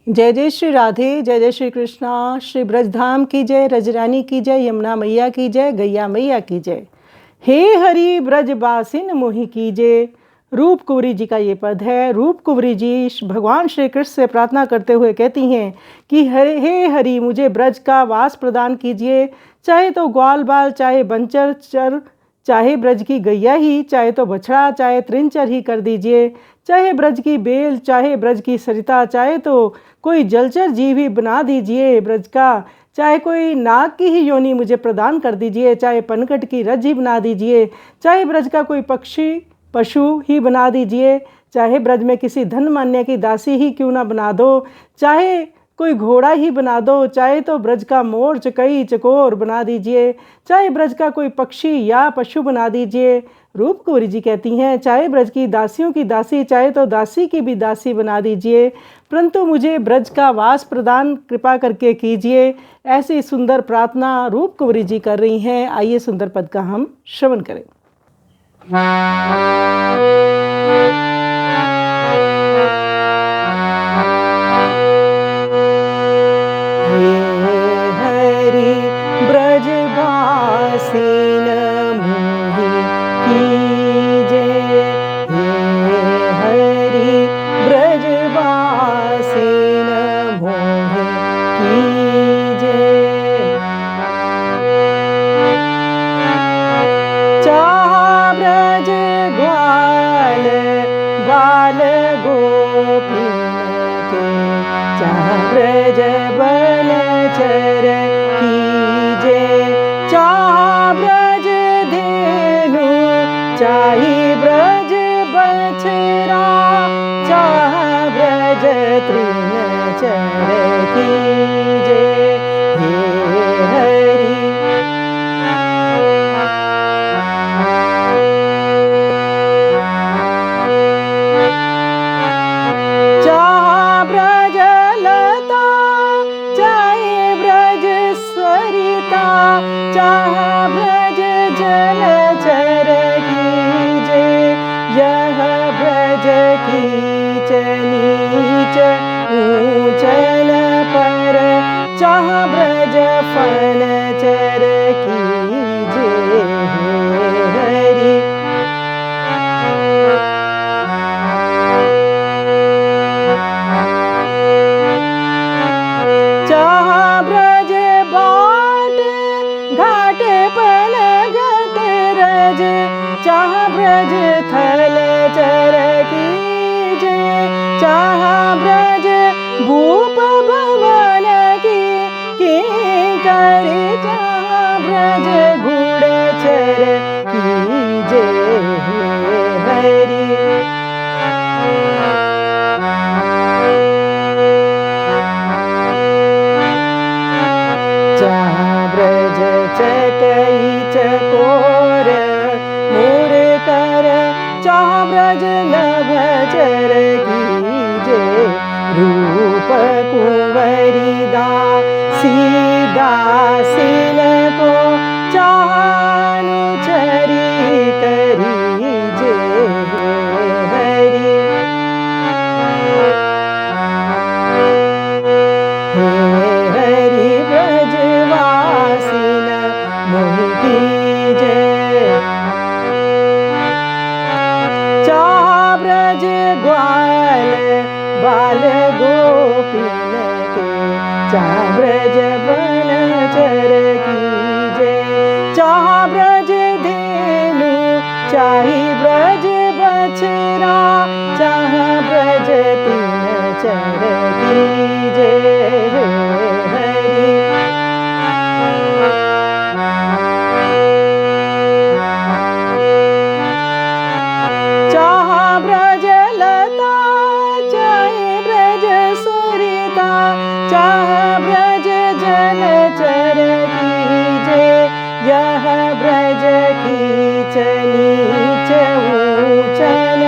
जय जय श्री राधे, जय जय श्री कृष्णा। श्री ब्रजधाम की जय, रजरानी की जय, यमुना मैया की जय, गैया मैया की जय। हे हरि ब्रजबासिन मोहि की जय। रूप कुंवरी जी का ये पद है। रूप कुंवरी जी भगवान श्री कृष्ण से प्रार्थना करते हुए कहती हैं कि हे हरि मुझे ब्रज का वास प्रदान कीजिए, चाहे तो ग्वाल बाल, चाहे बंचर चर, चाहे ब्रज की गैया ही, चाहे तो बछड़ा, चाहे त्रिंचर ही कर दीजिए, चाहे ब्रज की बेल, चाहे ब्रज की सरिता, चाहे तो कोई जलचर जीव ही बना दीजिए ब्रज का, चाहे कोई नाग की ही योनि मुझे प्रदान कर दीजिए, चाहे पनघट की रज ही बना दीजिए, चाहे ब्रज का कोई पक्षी पशु ही बना दीजिए, चाहे ब्रज में किसी धन मान्य की दासी ही क्यों ना बना दो, चाहे कोई घोड़ा ही बना दो, चाहे तो ब्रज का मोर चकई चकोर बना दीजिए, चाहे ब्रज का कोई पक्षी या पशु बना दीजिए। रूप कुंवरी जी कहती हैं चाहे ब्रज की दासियों की दासी, चाहे तो दासी की भी दासी बना दीजिए, परंतु मुझे ब्रज का वास प्रदान कृपा करके कीजिए। ऐसी सुंदर प्रार्थना रूप कुंवरी जी कर रही हैं। आइए सुंदर पद का हम श्रवण करें। हरि ब्रजबासिन मोहि कीजय, हरि ब्रजबासिन मोहि कीजय। चाह ब्रज ग्वाल बाल गोपीन के, चाह ब्रज बनचर कीजे, चाह ब्रज धेनु, चाही ब्रज बछड़ा, चाह ब्रज त्रिनचर कीजे। हे हरि चाह ब्रज लता, चाहे ब्रज सरिता, चाह ब्रज जलचर कीजे, यह ब्रज कीच नीच ऊंचन पर, चाह ब्रज फनचर कीजे। हे हरि चाह ब्रज बाट घाट पन घट रज, चाह ब्रज थल चर कीजे, चाह ब्रज भूप भवन की किंकरी, चाह ब्रज गुड़चर कीजे। हे हरि चाह ब्रज चकई चकोर मोर कर, चाह ब्रज नभचर कीजे, रूप कुंवरी दासीन को, चाह अनुचरी करीजे। हे हरि हे हरि ब्रजवासिन मोहि कीजय, चाह ब्रज ग्वाल बाल गोपीन के, चाह ब्रज बनचर कीजे, चाह ब्रज धेनु, चाही ब्रज बछड़ा, चाह ब्रज त्रिनचर कीजे। हे हरि चाह ब्रज लता, चाहे ब्रज सरिता, चाह ब्रज जलचर कीजे, यह ब्रज कीच नीच ऊंचन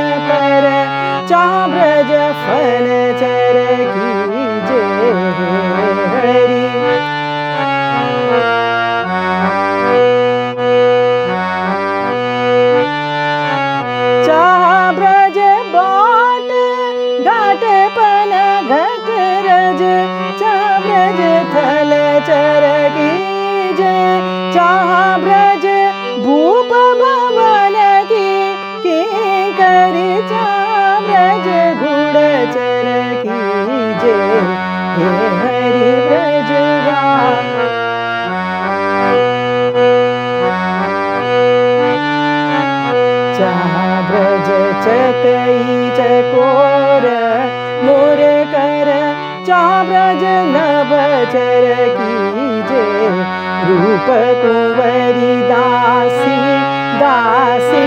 चकोर मोर कर चाब्रज नभचर कीजे रूप कुंवरी दासी दासी